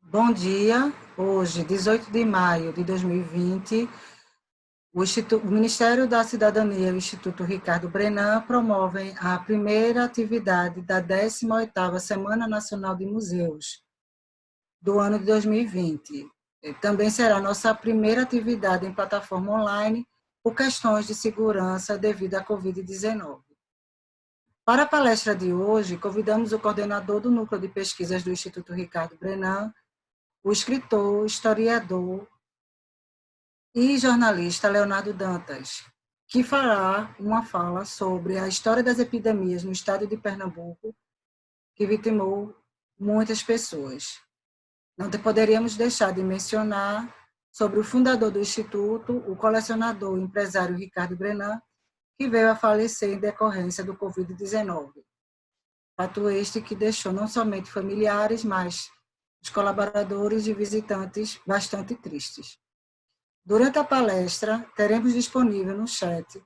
Bom dia. Hoje, 18 de maio de 2020, o Ministério da Cidadania e o Instituto Ricardo Brenan promovem a primeira atividade da 18ª Semana Nacional de Museus do ano de 2020. Também será nossa primeira atividade em plataforma online por questões de segurança devido à Covid-19. Para a palestra de hoje, convidamos o coordenador do Núcleo de Pesquisas do Instituto Ricardo Brenan, o escritor, historiador e jornalista Leonardo Dantas, que fará uma fala sobre a história das epidemias no estado de Pernambuco, que vitimou muitas pessoas. Não poderíamos deixar de mencionar sobre o fundador do Instituto, o colecionador e empresário Ricardo Brenan, que veio a falecer em decorrência do Covid-19. Fato este que deixou não somente familiares, mas os colaboradores e visitantes bastante tristes. Durante a palestra, teremos disponível no chat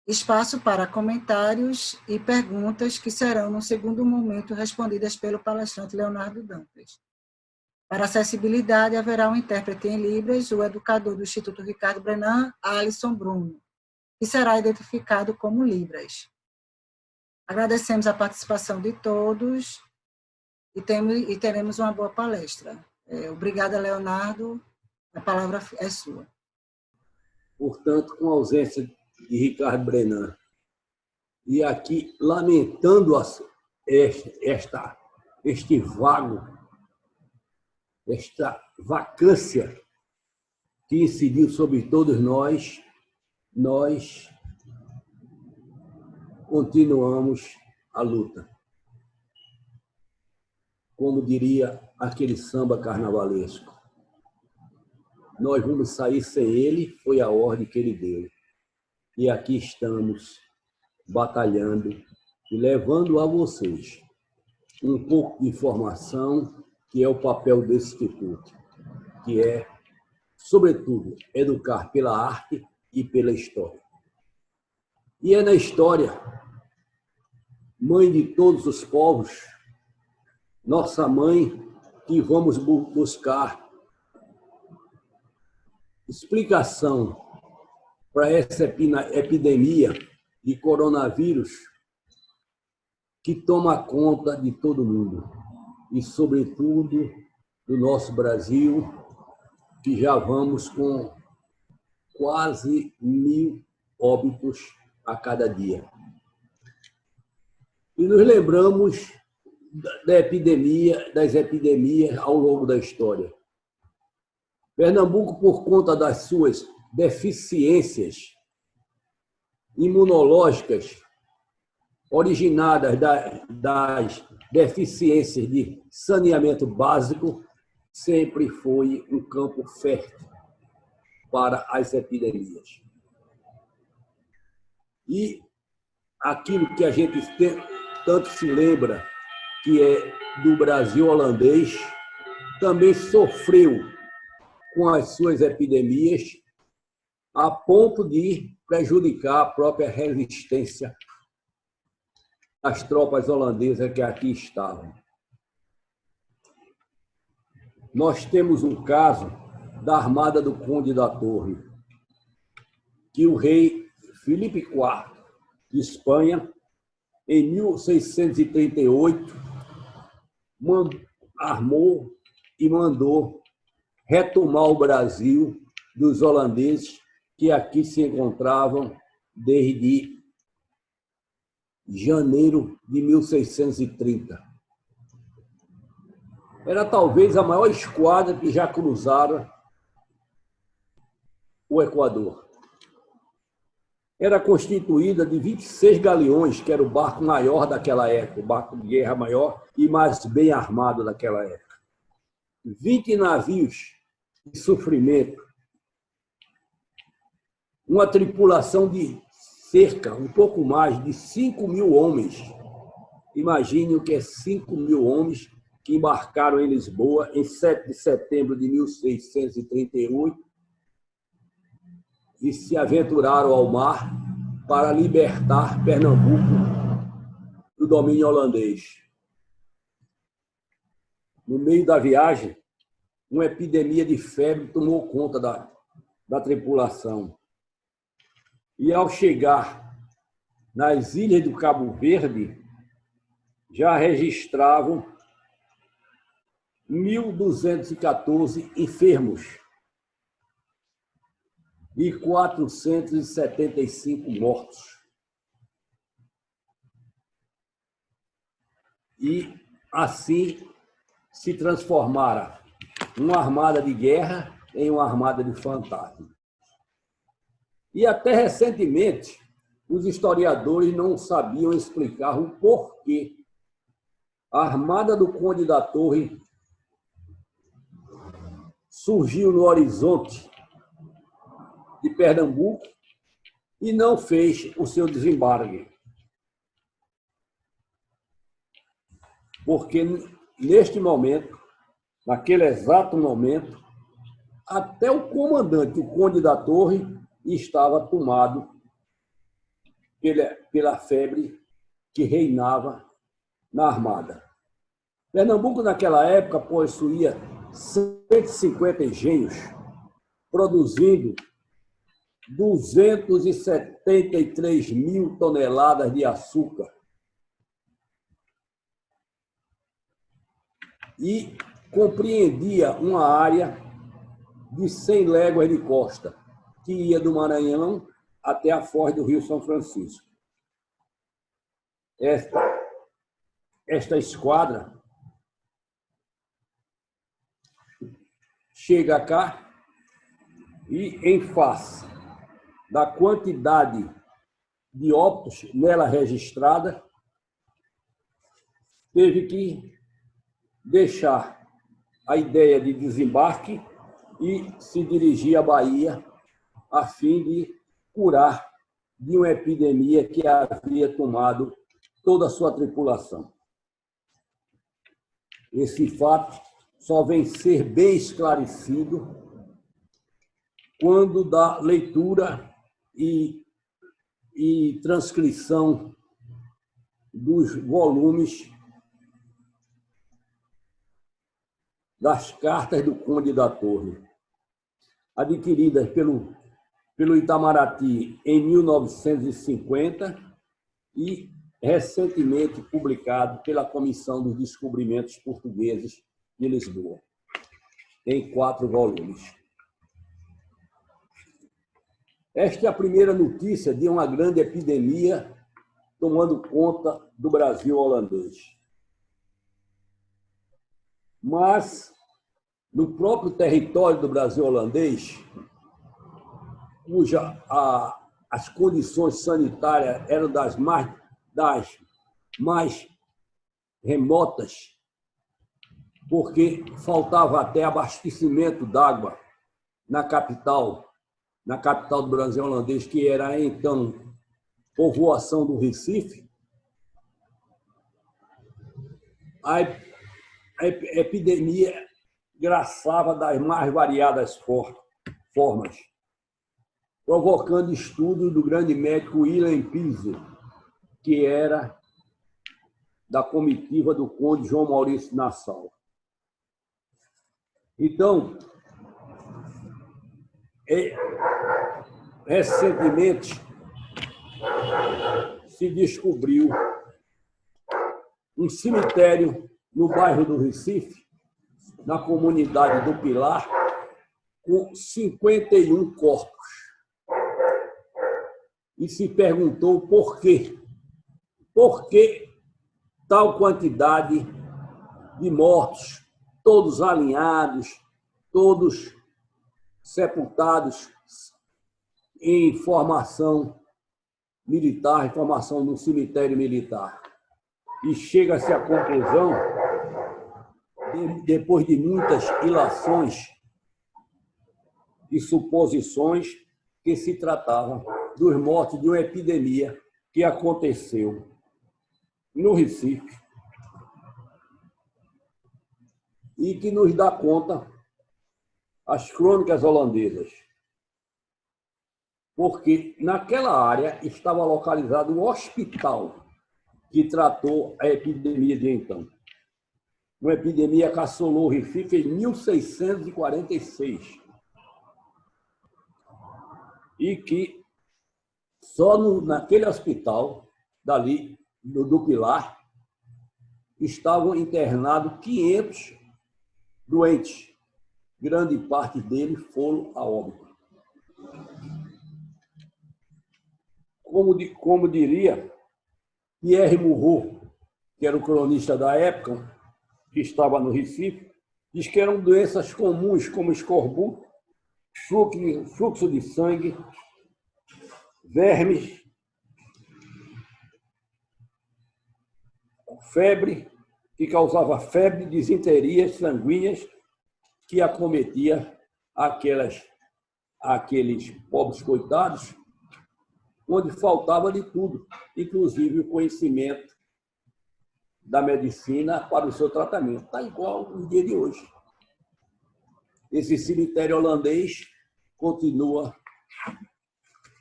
espaço para comentários e perguntas que serão, no segundo momento, respondidas pelo palestrante Leonardo Dantas. Para acessibilidade, haverá um intérprete em Libras, o educador do Instituto Ricardo Brenan, Alisson Bruno, que será identificado como Libras. Agradecemos a participação de todos e teremos uma boa palestra. Obrigada, Leonardo. A palavra é sua. Portanto, com a ausência de Ricardo Brenan, e aqui lamentando este vago, esta vacância que incidiu sobre todos nós continuamos a luta. Como diria aquele samba carnavalesco, nós vamos sair sem ele, foi a ordem que ele deu. E aqui estamos batalhando e levando a vocês um pouco de informação, que é o papel desse instituto, que é, sobretudo, educar pela arte e pela história. E é na história, mãe de todos os povos, nossa mãe, que vamos buscar explicação para essa epidemia de coronavírus que toma conta de todo mundo e, sobretudo, do nosso Brasil, que já vamos com quase 1.000 óbitos a cada dia. E nos lembramos das epidemias ao longo da história. Pernambuco, por conta das suas deficiências imunológicas, originadas das deficiências de saneamento básico, sempre foi um campo fértil para as epidemias. E aquilo que a gente tanto se lembra, que é do Brasil holandês, também sofreu com as suas epidemias, a ponto de prejudicar a própria resistência das tropas holandesas que aqui estavam. Nós temos um caso da Armada do Conde da Torre, que o rei Filipe IV de Espanha, em 1638, armou e mandou retomar o Brasil dos holandeses que aqui se encontravam desde janeiro de 1630. Era talvez a maior esquadra que já cruzara o Equador. Era constituída de 26 galeões, que era o barco maior daquela época, o barco de guerra maior e mais bem armado daquela época. 20 navios de sofrimento, uma tripulação de um pouco mais de 5.000 homens. Imagine o que é 5.000 homens que embarcaram em Lisboa em 7 de setembro de 1638 e se aventuraram ao mar para libertar Pernambuco do domínio holandês. no meio da viagem, uma epidemia de febre tomou conta da tripulação. E, ao chegar nas ilhas do Cabo Verde, já registravam 1.214 enfermos e 475 mortos. E, assim, se transformara uma armada de guerra em uma armada de fantasma. E, até recentemente, os historiadores não sabiam explicar o porquê a armada do Conde da Torre surgiu no horizonte de Pernambuco e não fez o seu desembarque. Porque, neste momento, naquele exato momento, até o comandante, o Conde da Torre, estava tomado pela febre que reinava na armada. Pernambuco, naquela época, possuía 150 engenhos, produzindo 273 mil toneladas de açúcar. E compreendia uma área de 100 léguas de costa, que ia do Maranhão até a foz do Rio São Francisco. Esta esquadra chega cá e, em face da quantidade de óbitos nela registrada, teve que deixar a ideia de desembarque e se dirigir à Bahia a fim de curar de uma epidemia que havia tomado toda a sua tripulação. Esse fato só vem ser bem esclarecido quando da leitura e transcrição dos volumes das cartas do Conde da Torre, adquiridas pelo Itamaraty em 1950 e recentemente publicado pela Comissão dos Descobrimentos Portugueses de Lisboa, em 4 volumes. Esta é a primeira notícia de uma grande epidemia tomando conta do Brasil holandês. Mas, no próprio território do Brasil holandês, as condições sanitárias eram das mais remotas, porque faltava até abastecimento d'água na capital do Brasil holandês, que era, então, povoação do Recife. A epidemia graçava das mais variadas formas, provocando estudos do grande médico Willem Piso, que era da comitiva do conde João Maurício Nassau. Então, recentemente se descobriu um cemitério no bairro do Recife, na comunidade do Pilar, com 51 corpos. E se perguntou por quê. Por que tal quantidade de mortos, todos alinhados, todos sepultados em formação militar, em formação no cemitério militar? E chega-se à conclusão, depois de muitas ilações e suposições, que se tratava dos mortos de uma epidemia que aconteceu no Recife e que nos dá conta as crônicas holandesas. Porque naquela área estava localizado o hospital que tratou a epidemia de então. Uma epidemia que assolou o Recife em 1646. E que só naquele hospital, dali, do Pilar, estavam internados 500 doentes. Grande parte deles foram a óbito. Como diria Pierre Mouron, que era o cronista da época, que estava no Recife, diz que eram doenças comuns como escorbuto, fluxo de sangue, vermes, febre, que causava febre, disenterias sanguíneas, que acometia aqueles pobres coitados, onde faltava de tudo, inclusive o conhecimento da medicina para o seu tratamento. Está igual no dia de hoje. Esse cemitério holandês continua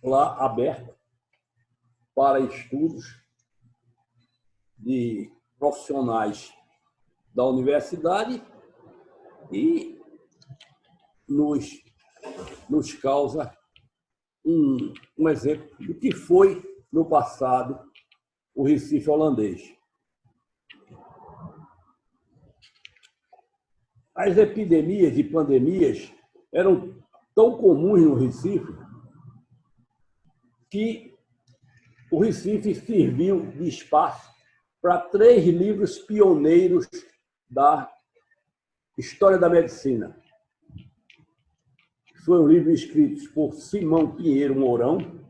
lá aberto para estudos de profissionais da universidade e nos causa um exemplo do que foi, no passado, o Recife holandês. As epidemias e pandemias eram tão comuns no Recife que o Recife serviu de espaço para 3 livros pioneiros da história da medicina. Foram livros escritos por Simão Pinheiro Mourão,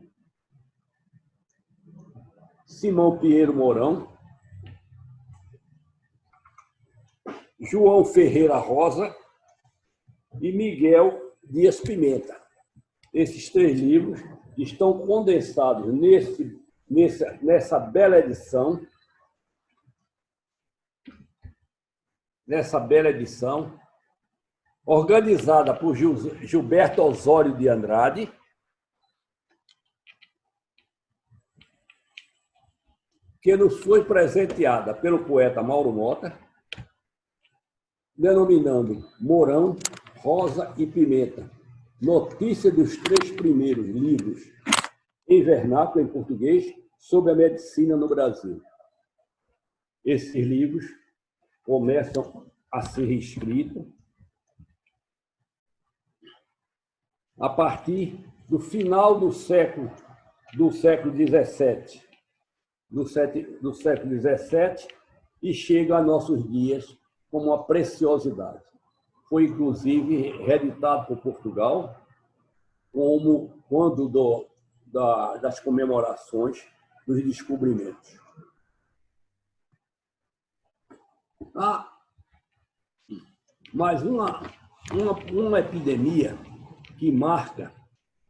João Ferreira Rosa e Miguel Dias Pimenta. Esses 3 livros estão condensados nessa bela edição, organizada por Gilberto Osório de Andrade, que nos foi presenteada pelo poeta Mauro Mota, denominando Mourão, Rosa e Pimenta. Notícia dos 3 primeiros livros em vernáculo, em português, sobre a medicina no Brasil. Esses livros começam a ser escritos a partir do final do século XVII, e chega a nossos dias como uma preciosidade. Foi, inclusive, reeditado por Portugal, como quando das comemorações dos descobrimentos. Mas uma epidemia que marca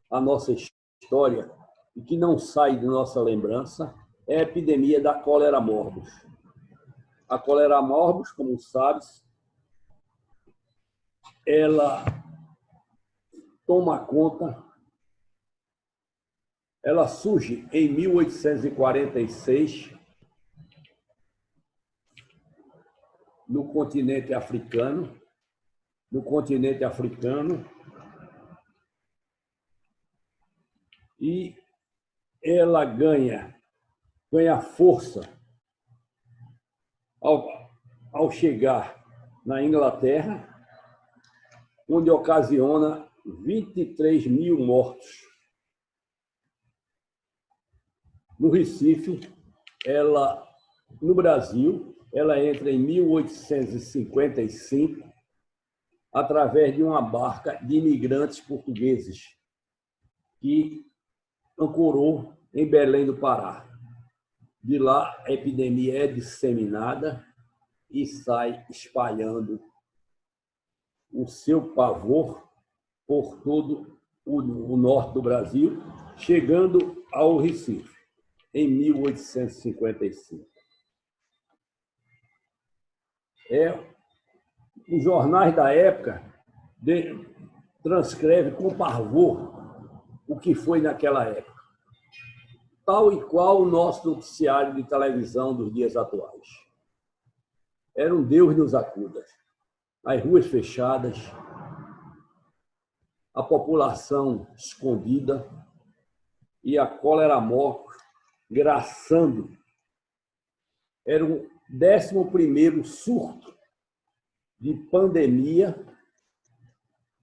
a nossa história e que não sai de nossa lembrança é a epidemia da cólera morbus. A cólera morbus, como sabes, ela toma conta, ela surge em 1846 no continente africano, e ela ganha força ao chegar na Inglaterra, onde ocasiona 23 mil mortos. No Recife, no Brasil, ela entra em 1855, através de uma barca de imigrantes portugueses, que ancorou em Belém do Pará. De lá, a epidemia é disseminada e sai espalhando o seu pavor por todo o norte do Brasil, chegando ao Recife, em 1855. Os jornais da época transcrevem com pavor o que foi naquela época, tal e qual o nosso noticiário de televisão dos dias atuais. Era um Deus nos acuda. As ruas fechadas, a população escondida e a cólera morte graçando. Era o 11º surto de pandemia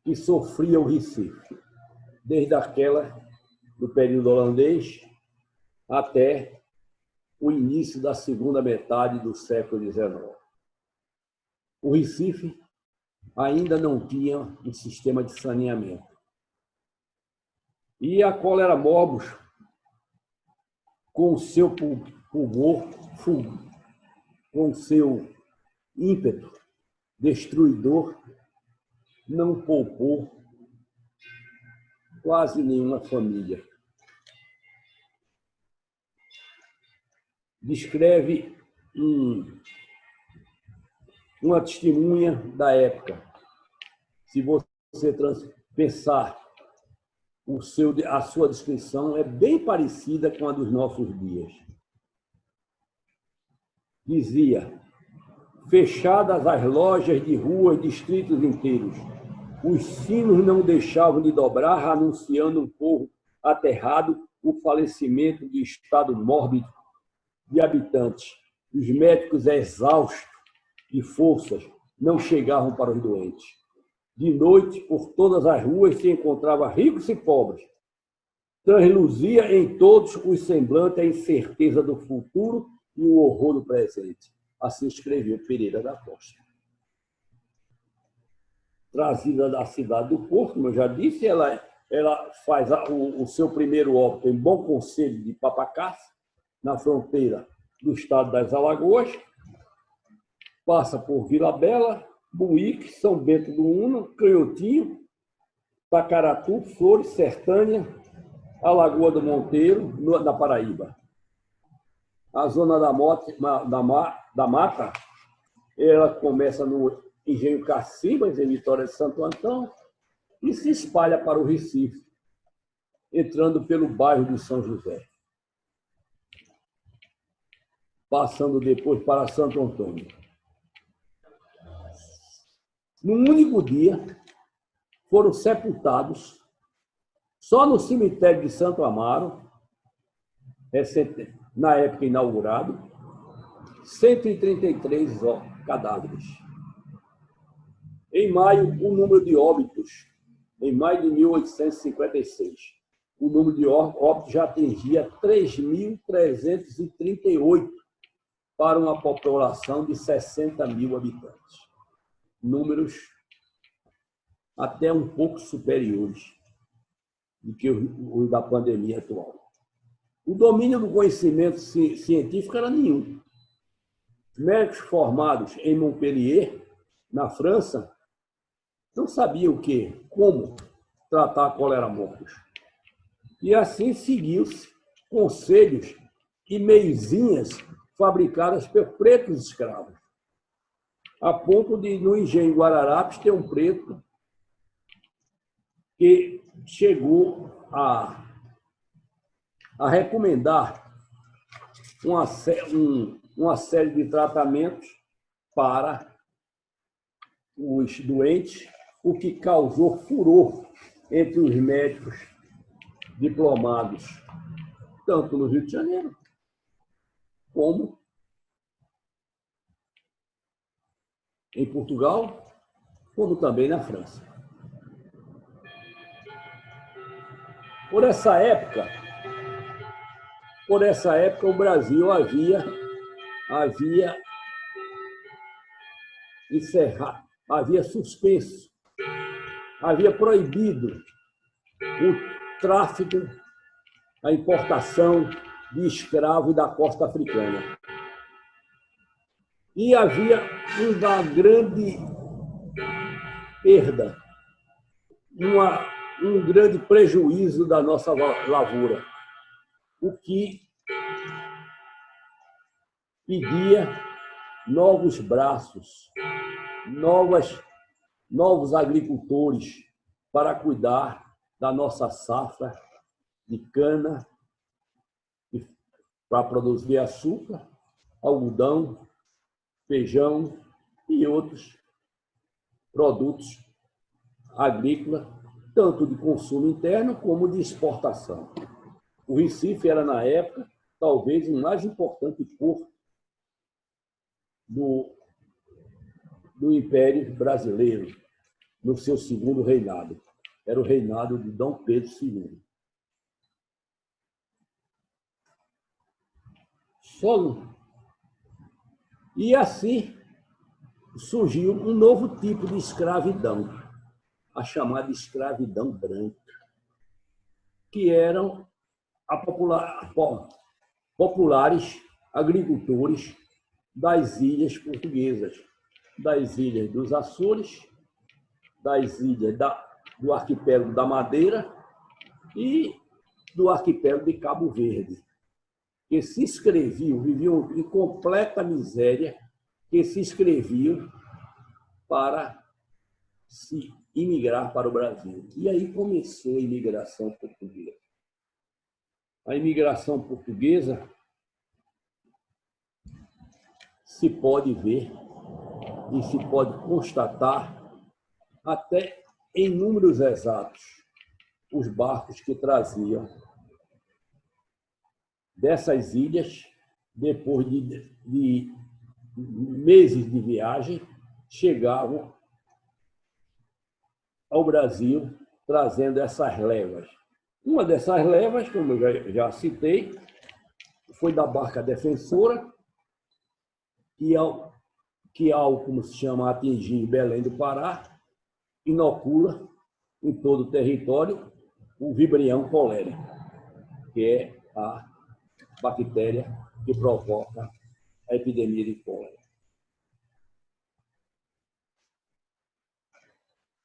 que sofria o Recife, desde aquela do período holandês até o início da segunda metade do século XIX. O Recife ainda não tinha um sistema de saneamento. E a cólera morbus, com o seu fulgor, com o seu ímpeto destruidor, não poupou quase nenhuma família. Descreve uma testemunha da época. Se você pensar, a sua descrição é bem parecida com a dos nossos dias. Dizia: fechadas as lojas de ruas, distritos inteiros, os sinos não deixavam de dobrar, anunciando um povo aterrado o falecimento de estado mórbido de habitantes. Os médicos exaustos de forças não chegavam para os doentes. De noite, por todas as ruas se encontrava ricos e pobres. Transluzia em todos os semblantes a incerteza do futuro e o horror do presente. Assim escreveu Pereira da Costa. Trazida da cidade do Porto, como eu já disse, ela faz o seu primeiro óbito em Bom Conselho de Papacás, na fronteira do estado das Alagoas, passa por Vila Bela, Buíque, São Bento do Una, Canhotinho, Tacaratu, Flores, Sertânia, Alagoa do Monteiro, na Paraíba. A zona da mata, ela começa no Engenho Cacibas, em Vitória de Santo Antão, e se espalha para o Recife, entrando pelo bairro de São José, passando depois para Santo Antônio. Num único dia, foram sepultados, só no cemitério de Santo Amaro, na época inaugurado, 133 cadáveres. Em maio, o número de óbitos, em maio de 1856, o número de óbitos já atingia 3.338 para uma população de 60 mil habitantes. Números até um pouco superiores do que os da pandemia atual. O domínio do conhecimento científico era nenhum. Os médicos formados em Montpellier, na França, não sabiam como tratar a cólera morbus. E assim seguiu-se conselhos e meizinhas fabricadas por pretos escravos, a ponto de, no engenho Guararapes, ter um preto que chegou a recomendar uma série de tratamentos para os doentes, o que causou furor entre os médicos diplomados, tanto no Rio de Janeiro, como em Portugal, como também na França. Por essa época, o Brasil havia encerrado, havia suspenso, havia proibido o tráfico, a importação de escravos da costa africana. E havia uma grande perda, um grande prejuízo da nossa lavoura, o que pedia novos braços, novos agricultores para cuidar da nossa safra de cana, para produzir açúcar, algodão feijão e outros produtos agrícolas, tanto de consumo interno como de exportação. O Recife era, na época, talvez o mais importante porto do Império Brasileiro, no seu segundo reinado. Era o reinado de Dom Pedro II. E assim surgiu um novo tipo de escravidão, a chamada escravidão branca, que eram populares agricultores das ilhas portuguesas, das ilhas dos Açores, das ilhas do arquipélago da Madeira e do arquipélago de Cabo Verde, que se inscreviam, viviam em completa miséria, que se inscreviam para se imigrar para o Brasil. E aí começou a imigração portuguesa. A imigração portuguesa se pode ver e se pode constatar até em números exatos os barcos que traziam dessas ilhas, depois de meses de viagem, chegavam ao Brasil trazendo essas levas. Uma dessas levas, como eu já citei, foi da barca Defensora, que ao, como se chama, atingir Belém do Pará, inocula em todo o território o vibrião colérico, que é a bactéria que provoca a epidemia de cólera.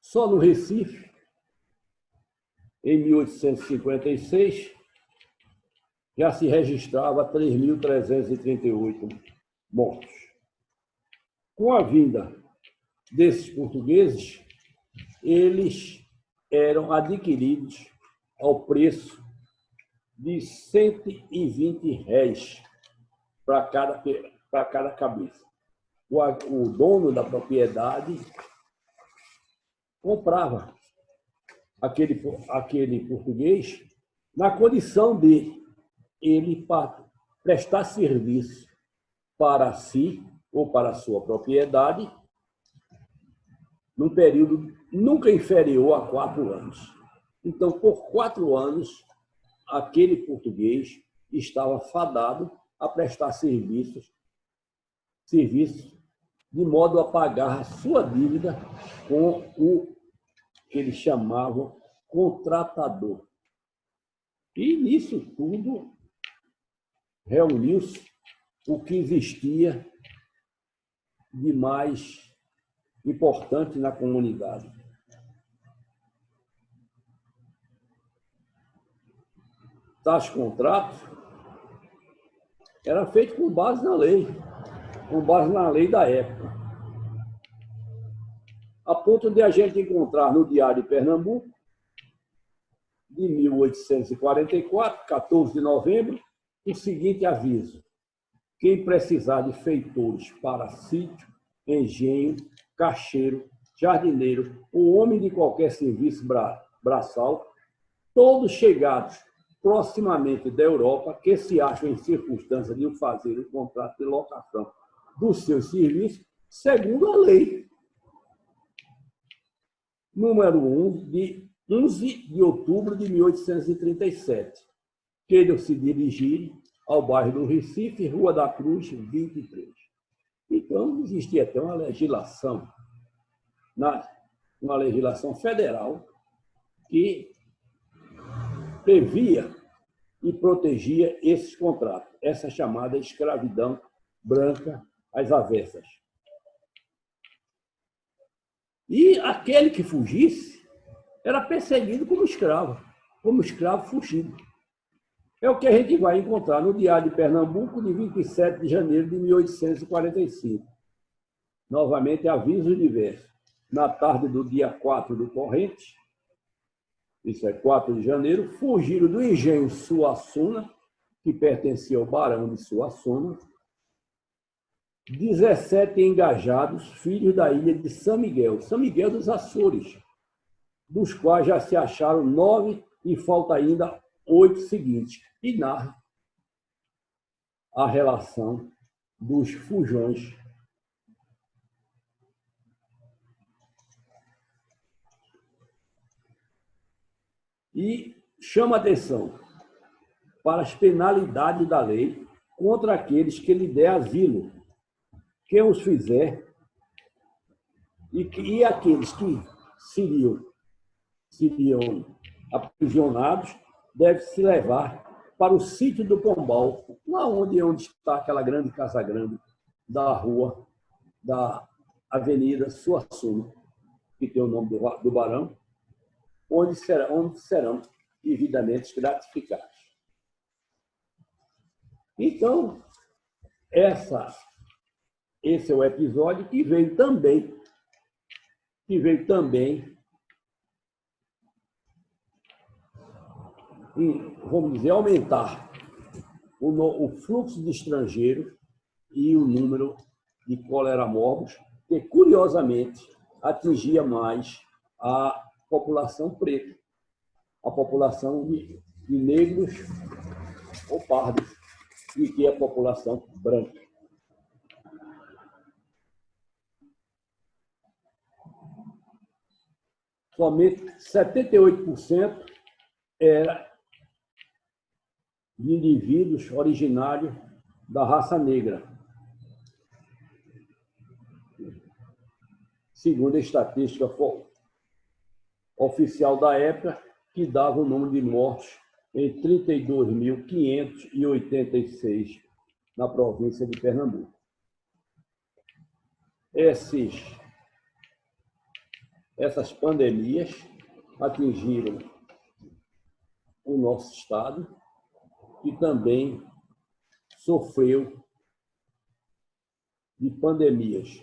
Só no Recife, em 1856, já se registrava 3.338 mortos. Com a vinda desses portugueses, eles eram adquiridos ao preço de 120 réis para cada cabeça. O dono da propriedade comprava aquele português na condição de ele prestar serviço para si ou para a sua propriedade num período nunca inferior a 4 anos. Então, por 4 anos, aquele português estava fadado a prestar serviços de modo a pagar a sua dívida com o que eles chamavam contratador. E nisso tudo reuniu-se o que existia de mais importante na comunidade. Tais contratos eram feitos com base na lei da época. A ponto de a gente encontrar no Diário de Pernambuco, de 1844, 14 de novembro, o seguinte aviso: quem precisar de feitores para sítio, engenho, caixeiro, jardineiro ou homem de qualquer serviço braçal, todos chegados proximamente da Europa, que se acham em circunstância de fazer o contrato de locação dos seus serviços, segundo a lei número 1, de 11 de outubro de 1837, queiram se dirigir ao bairro do Recife, Rua da Cruz, 23. Então, existia até uma legislação, uma legislação federal, que previa e protegia esses contratos, essa chamada escravidão branca às avessas. E aquele que fugisse era perseguido como escravo fugido. É o que a gente vai encontrar no Diário de Pernambuco, de 27 de janeiro de 1845. Novamente, avisos diversos. Na tarde do dia 4 do corrente, isso é 4 de janeiro, fugiram do engenho Suassuna, que pertencia ao barão de Suassuna, 17 engajados, filhos da ilha de São Miguel dos Açores, dos quais já se acharam 9 e falta ainda 8 seguintes. E narra a relação dos fujões. E chama atenção para as penalidades da lei contra aqueles que lhe der asilo, quem os fizer, e aqueles que seriam aprisionados, deve-se levar para o sítio do Pombal, lá onde está aquela grande Casa Grande da rua, da Avenida Suassuna, que tem o nome do barão, onde serão devidamente gratificados. Então, esse é o episódio que veio também vamos dizer, aumentar o fluxo de estrangeiros e o número de cólera morbus, que, curiosamente, atingia mais a população preta, a população de negros ou pardos, e que a população branca. Somente 78% era de indivíduos originários da raça negra, segundo a estatística oficial da época, que dava o número de mortes em 32.586 na província de Pernambuco. Essas pandemias atingiram o nosso estado, que também sofreu de pandemias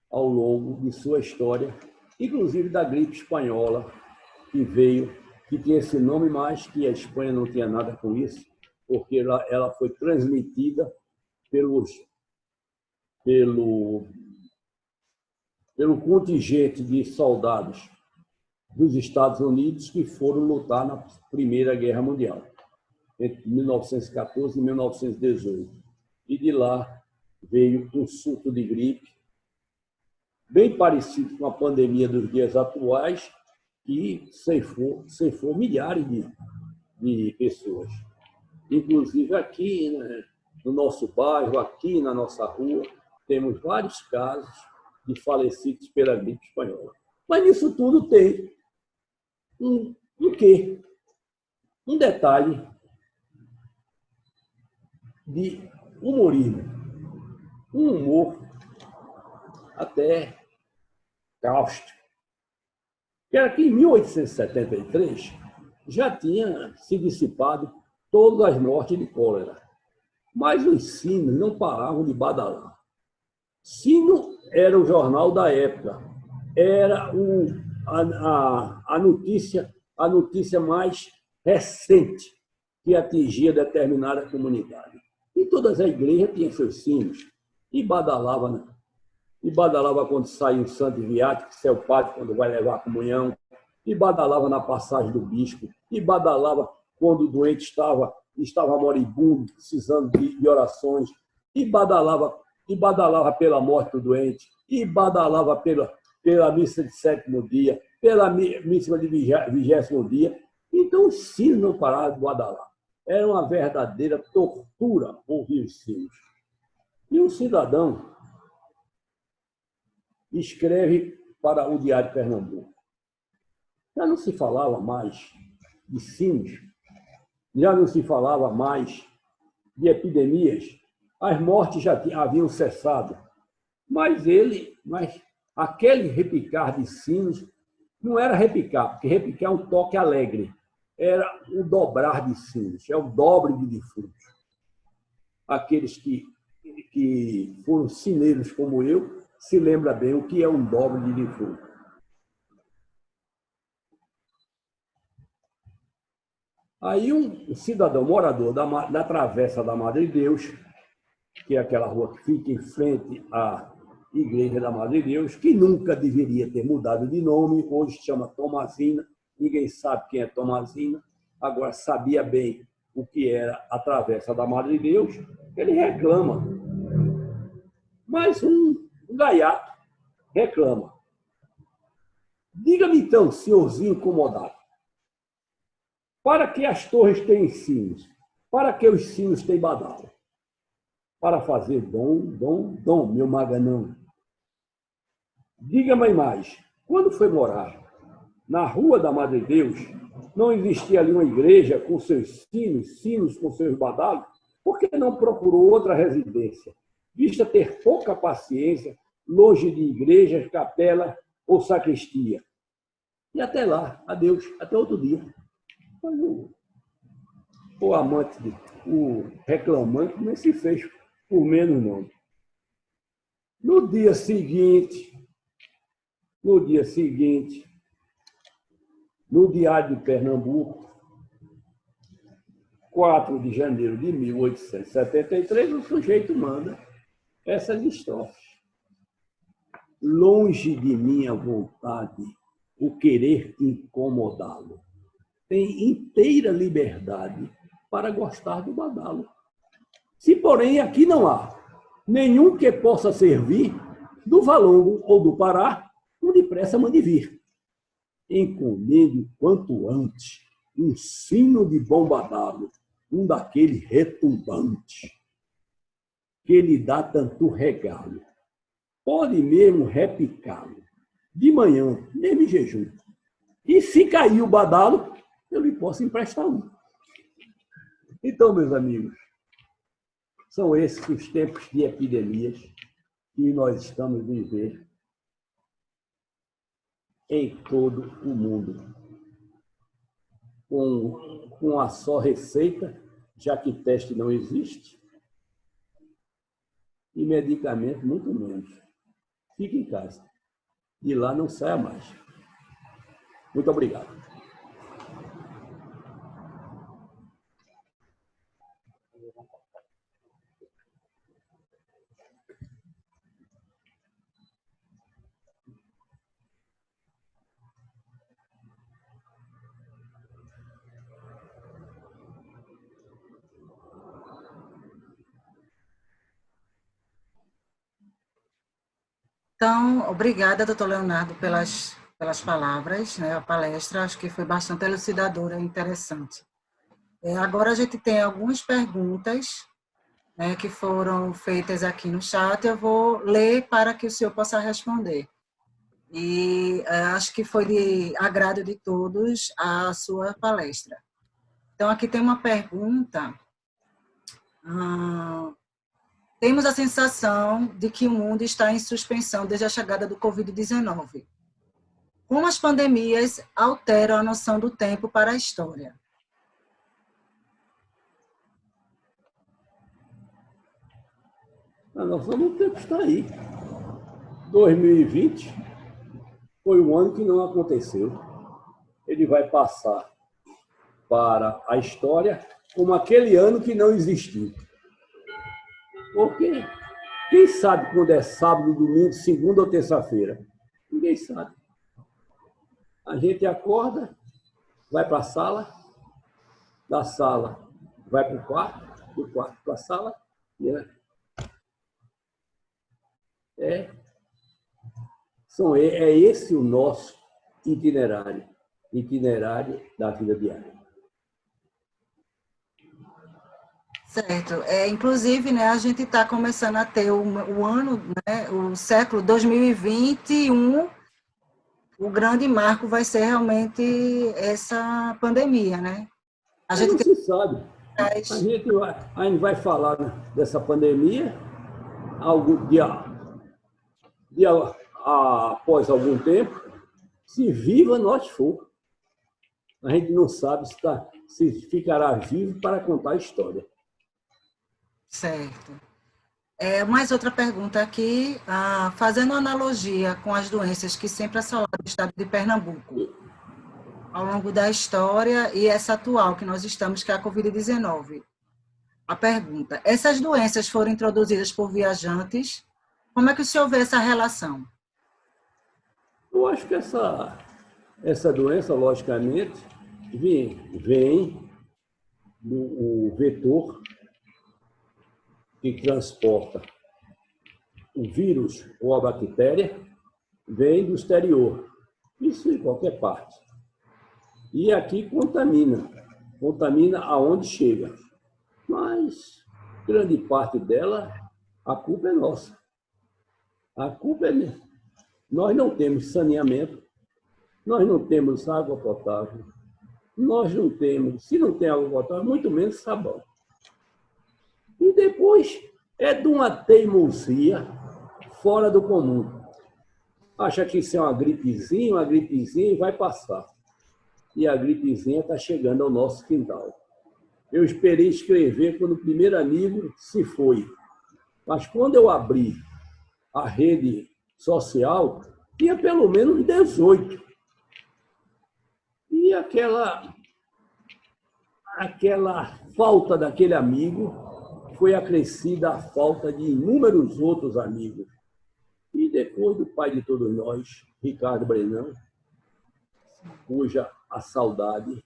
ao longo de sua história, inclusive da gripe espanhola, que tinha esse nome, mas que a Espanha não tinha nada com isso, porque ela foi transmitida pelo contingente de soldados dos Estados Unidos que foram lutar na Primeira Guerra Mundial, entre 1914 e 1918. E de lá veio um surto de gripe, bem parecido com a pandemia dos dias atuais, que ceifou milhares de pessoas. Inclusive aqui, né, no nosso bairro, aqui na nossa rua, temos vários casos de falecidos pela gripe espanhola. Mas nisso tudo tem um detalhe de humorismo, um humor até cáustico, que era que em 1873 já tinha se dissipado todas as mortes de cólera, mas os sinos não paravam de badalar. Sino era o jornal da época, era a notícia mais recente que atingia determinada comunidade. E todas as igrejas tinham seus sinos, e badalava quando saía o santo viático, que é o padre quando vai levar a comunhão, e badalava na passagem do bispo, e badalava quando o doente estava moribundo, precisando de orações, e badalava pela morte do doente, e badalava pela missa de 7º dia, pela missa de 20º dia. Então, os sinos não paravam de badalar. Era uma verdadeira tortura ouvir os sinos. E um cidadão escreve para o Diário de Pernambuco. Já não se falava mais de sinos, já não se falava mais de epidemias, as mortes já haviam cessado, mas aquele repicar de sinos não era repicar, porque repicar é um toque alegre, era o dobrar de sinos, é o dobre de defuntos. Aqueles que foram sineiros como eu se lembram bem o que é um dobre de defunto. Aí um cidadão morador da Travessa da Madre Deus, que é aquela rua que fica em frente à Igreja da Madre Deus, que nunca deveria ter mudado de nome, hoje chama Tomazina, ninguém sabe quem é Tomazina, agora sabia bem o que era a Travessa da Madre Deus, ele reclama. Mas um gaiato reclama. Diga-me então, senhorzinho incomodado, para que as torres têm sinos? Para que os sinos têm badalo? Para fazer dom, meu maganão. Diga-me mais, quando foi morar na Rua da Madre Deus, não existia ali uma igreja com seus sinos com seus badalos? Por que não procurou outra residência? Vista ter pouca paciência, longe de igrejas, capela ou sacristia. E até lá, adeus, até outro dia. O amante, o reclamante, nem se fez por menos não. No dia seguinte, no Diário de Pernambuco, 4 de janeiro de 1873, o sujeito manda essas estrofes. Longe de minha vontade o querer incomodá-lo. Tem inteira liberdade para gostar do badalo. Se, porém, aqui não há nenhum que possa servir do Valongo ou do Pará, o depressa mande vir. Encomende quanto antes um sino de bom badalo, um daquele retumbante, que lhe dá tanto regalo. Pode mesmo repicá-lo, de manhã, mesmo em jejum. E se cair o badalo, eu lhe posso emprestar um. Então, meus amigos, são esses os tempos de epidemias que nós estamos vivendo em todo o mundo. Com a só receita, já que teste não existe, e medicamento muito menos. Fique em casa. E lá não saia mais. Muito obrigado. Então, obrigada, doutor Leonardo, pelas palavras, né? A palestra acho que foi bastante elucidadora e interessante. Agora a gente tem algumas perguntas, né, que foram feitas aqui no chat, eu vou ler para que o senhor possa responder. E acho que foi de agrado de todos a sua palestra. Então, aqui tem uma pergunta. Temos a sensação de que o mundo está em suspensão desde a chegada do Covid-19. Como as pandemias alteram a noção do tempo para a história? A noção do tempo está aí. 2020 foi um ano que não aconteceu. Ele vai passar para a história como aquele ano que não existiu. Porque quem sabe quando é sábado, domingo, segunda ou terça-feira? Ninguém sabe. A gente acorda, vai para a sala, da sala vai para o quarto, do quarto para a sala. Né? É esse o nosso itinerário da vida diária. Certo. Inclusive, né, a gente está começando a ter o ano, né, o século 2021, o grande marco vai ser realmente essa pandemia, né? A gente não se sabe. A gente vai falar dessa pandemia após algum tempo, se viva nós for. A gente não sabe se ficará vivo para contar a história. Certo. Mais outra pergunta aqui, fazendo analogia com as doenças que sempre assolaram o estado de Pernambuco. ao longo da história e essa atual que nós estamos, que é a Covid-19. A pergunta: essas doenças foram introduzidas por viajantes? Como é que o senhor vê essa relação? Eu acho que essa doença, logicamente, vem do vetor que transporta o vírus ou a bactéria, vem do exterior. Isso em qualquer parte. E aqui contamina aonde chega. Mas grande parte dela, a culpa é nossa. A culpa é minha. Nós não temos saneamento, nós não temos água potável, nós não temos, se não tem água potável, muito menos sabão. E depois é de uma teimosia fora do comum. Acha que isso é uma gripezinha e vai passar. E a gripezinha está chegando ao nosso quintal. Eu esperei escrever quando o primeiro amigo se foi. Mas quando eu abri a rede social, tinha pelo menos 18. E aquela falta daquele amigo foi acrescida à falta de inúmeros outros amigos. E depois do pai de todos nós, Ricardo Brenan, cuja a saudade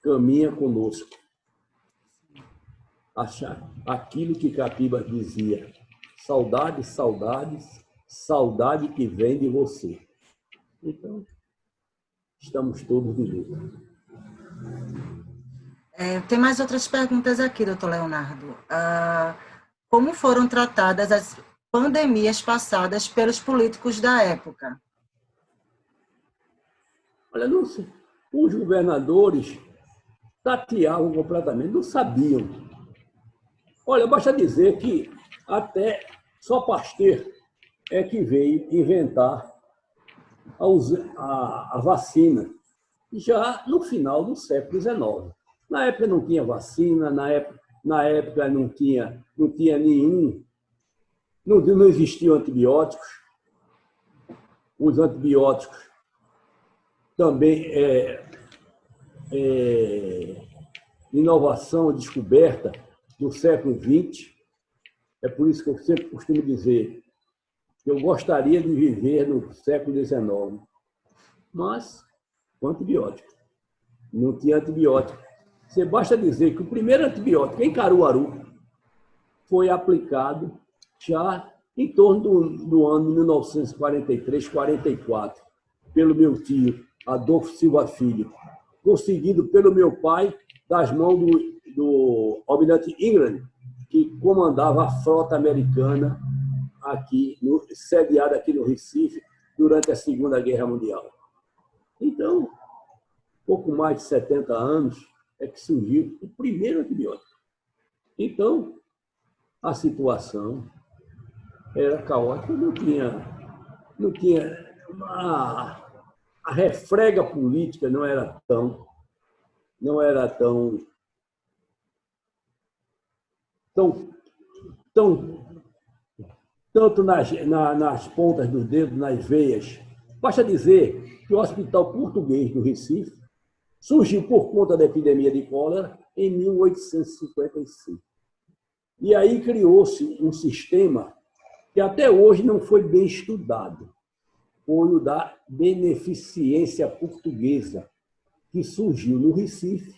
caminha conosco. Achar aquilo que Capiba dizia: saudades, saudades, saudade que vem de você. Então, estamos todos de luta. Tem mais outras perguntas aqui, doutor Leonardo. Como foram tratadas as pandemias passadas pelos políticos da época? Olha, não sei, os governadores tateavam completamente, não sabiam. Olha, basta dizer que até só Pasteur é que veio inventar a vacina, já no final do século XIX. Na época não tinha vacina, na época não tinha nenhum, não existiam antibióticos. Os antibióticos também inovação, descoberta do século XX. É por isso que eu sempre costumo dizer que eu gostaria de viver no século XIX, mas com antibiótico. Não tinha antibiótico. Você basta dizer que o primeiro antibiótico em Caruaru foi aplicado já em torno do ano 1943, 44, pelo meu tio, Adolfo Silva Filho, conseguido pelo meu pai, das mãos do almirante Ingram, que comandava a frota americana sediada aqui no Recife durante a Segunda Guerra Mundial. Então, pouco mais de 70 anos é que surgiu o primeiro antibiótico. Então, a situação era caótica, não tinha a refrega política não era tão tanto nas pontas dos dedos, nas veias. Basta dizer que o Hospital Português do Recife surgiu por conta da epidemia de cólera em 1855. E aí criou-se um sistema que até hoje não foi bem estudado, foi o da beneficência portuguesa, que surgiu no Recife,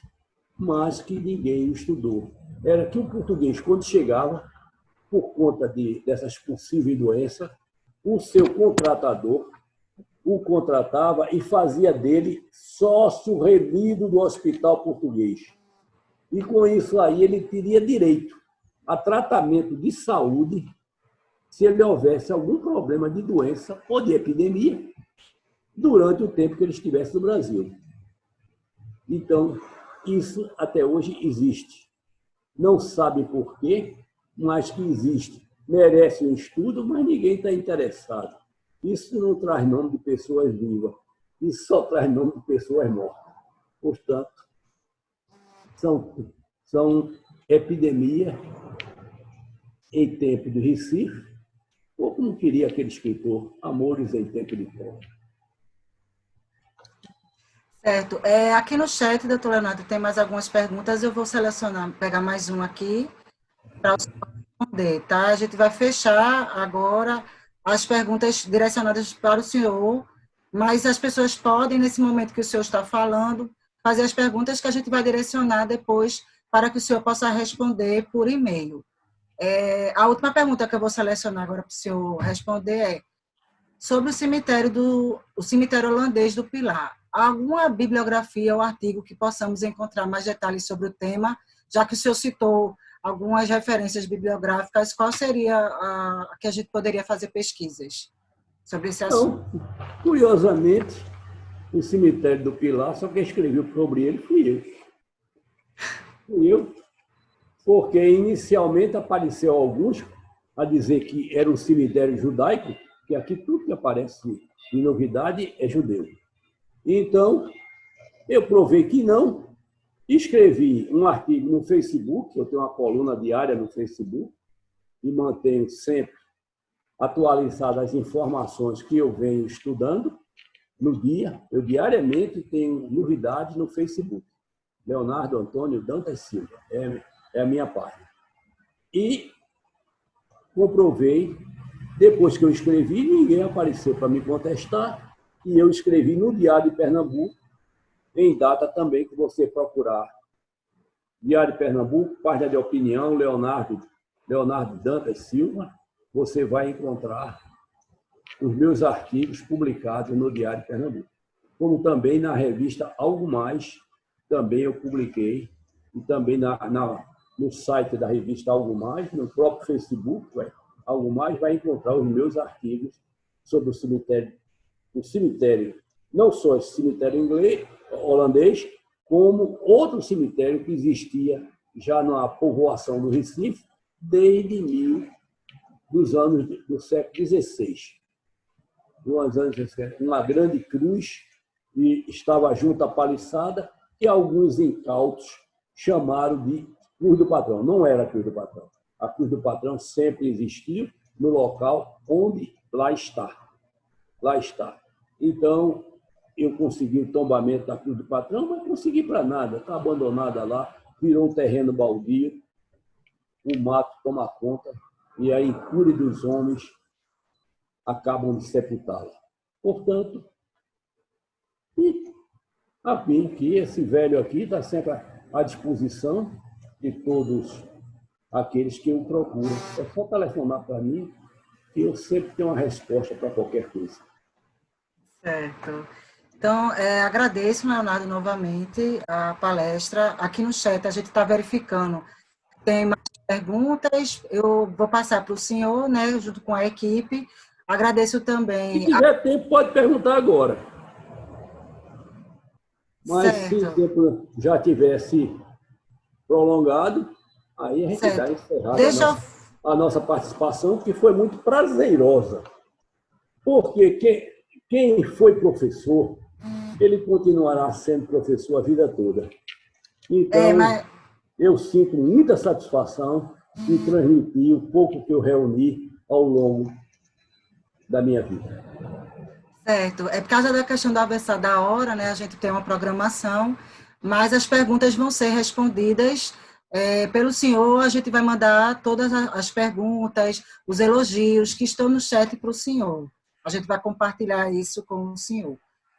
mas que ninguém estudou. Era que o português, quando chegava, por conta dessas possíveis doenças, o seu contratador o contratava e fazia dele sócio remido do Hospital Português. E com isso aí ele teria direito a tratamento de saúde se ele houvesse algum problema de doença ou de epidemia durante o tempo que ele estivesse no Brasil. Então, isso até hoje existe. Não sabe por quê, mas que existe. Merece um estudo, mas ninguém está interessado. Isso não traz nome de pessoas vivas. Isso só traz nome de pessoas mortas. Portanto, são epidemias em tempo de Recife, ou como queria aquele escritor, amores em tempo de fome. Certo. Aqui no chat, doutor Leonardo, tem mais algumas perguntas. Eu vou selecionar, pegar mais uma aqui para responder, tá? A gente vai fechar agora as perguntas direcionadas para o senhor, mas as pessoas podem, nesse momento que o senhor está falando, fazer as perguntas que a gente vai direcionar depois para que o senhor possa responder por e-mail. A última pergunta que eu vou selecionar agora para o senhor responder é sobre o cemitério holandês do Pilar. Alguma bibliografia ou artigo que possamos encontrar mais detalhes sobre o tema, já que o senhor citou algumas referências bibliográficas, qual seria a que a gente poderia fazer pesquisas sobre esse assunto? Então, curiosamente, o cemitério do Pilar, só quem escreveu sobre ele fui eu. Fui eu, porque inicialmente apareceu alguns a dizer que era um cemitério judaico, que aqui tudo que aparece de novidade é judeu. Então, eu provei que não, escrevi um artigo no Facebook, eu tenho uma coluna diária no Facebook, e mantenho sempre atualizadas as informações que eu venho estudando no dia. Eu diariamente tenho novidades no Facebook. Leonardo Antônio Dantas Silva, é a minha página. E comprovei, depois que eu escrevi, ninguém apareceu para me contestar, e eu escrevi no Diário de Pernambuco, em data também que você procurar Diário de Pernambuco, página de opinião, Leonardo Dantas Silva, você vai encontrar os meus artigos publicados no Diário de Pernambuco. Como também na revista Algo Mais, também eu publiquei, e também no site da revista Algo Mais, no próprio Facebook, Algo Mais, vai encontrar os meus artigos sobre o cemitério, não só esse cemitério holandês, como outro cemitério que existia já na povoação do Recife, desde dos anos do século XVI. Uma grande cruz, e estava junto à paliçada, que alguns incautos chamaram de Cruz do Patrão. Não era a Cruz do Patrão. A Cruz do Patrão sempre existiu no local onde lá está. Lá está. Então, eu consegui o tombamento da Cruz do Patrão, mas consegui para nada. Está abandonada lá, virou um terreno baldio, o mato toma conta, e a incúria dos homens acabam de sepultá-la. Portanto, a fim que esse velho aqui está sempre à disposição de todos aqueles que o procuram. É só telefonar para mim, que eu sempre tenho uma resposta para qualquer coisa. Certo. Então, agradeço, Leonardo, novamente a palestra. Aqui no chat a gente está verificando. Tem mais perguntas, eu vou passar para o senhor, né, junto com a equipe. Agradeço Se também. tiver tempo, pode perguntar agora. Mas se o Certo, tempo já tivesse prolongado, aí a gente dá certo. encerrada Deixa eu. a nossa participação, que foi muito prazerosa. Porque quem foi professor, ele continuará sendo professor a vida toda. Então, Mas, eu sinto muita satisfação em transmitir o pouco que eu reuni ao longo da minha vida. certo. É por causa da questão da hora, né? A gente tem uma programação, mas as perguntas vão ser respondidas pelo senhor. A gente vai mandar todas as perguntas, os elogios que estão no chat para o senhor. A gente vai compartilhar isso com o senhor.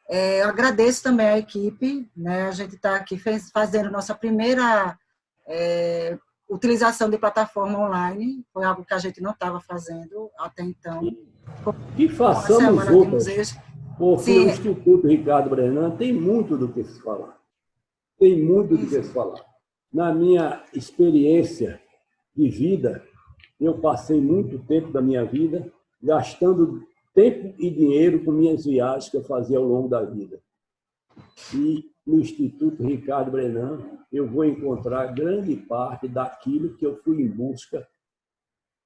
Eu agradeço também a equipe, né? A gente está aqui fazendo nossa primeira utilização de plataforma online, foi algo que a gente não estava fazendo até então. E façamos outras, porque Sim, o Instituto Ricardo Brenan tem muito do que se falar. Tem muito do que se falar. Na minha experiência de vida, eu passei muito tempo da minha vida gastando tempo e dinheiro com minhas viagens que eu fazia ao longo da vida. E no Instituto Ricardo Brenan, eu vou encontrar grande parte daquilo que eu fui em busca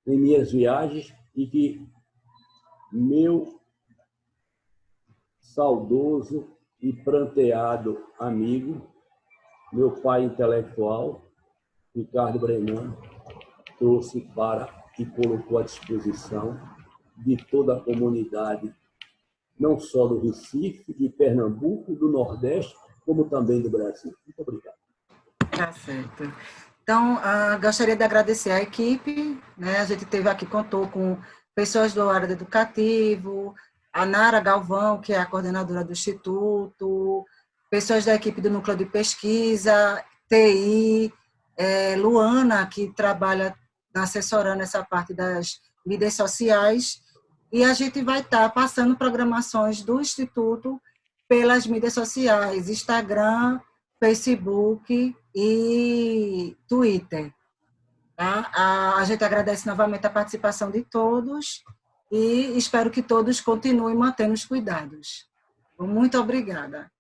em minhas viagens e que meu saudoso e pranteado amigo, meu pai intelectual, Ricardo Brenan, trouxe para e colocou à disposição de toda a comunidade, não só do Recife, de Pernambuco, do Nordeste como também do Brasil. Muito obrigado. Tá certo. Então, gostaria de agradecer a equipe, né? A gente contou com pessoas do área educativo, a Nara Galvão, que é a coordenadora do Instituto, pessoas da equipe do Núcleo de Pesquisa, TI, Luana, que trabalha assessorando essa parte das mídias sociais, e a gente vai estar passando programações do Instituto pelas mídias sociais, Instagram, Facebook e Twitter. Tá? A gente agradece novamente a participação de todos e espero que todos continuem mantendo os cuidados. Muito obrigada.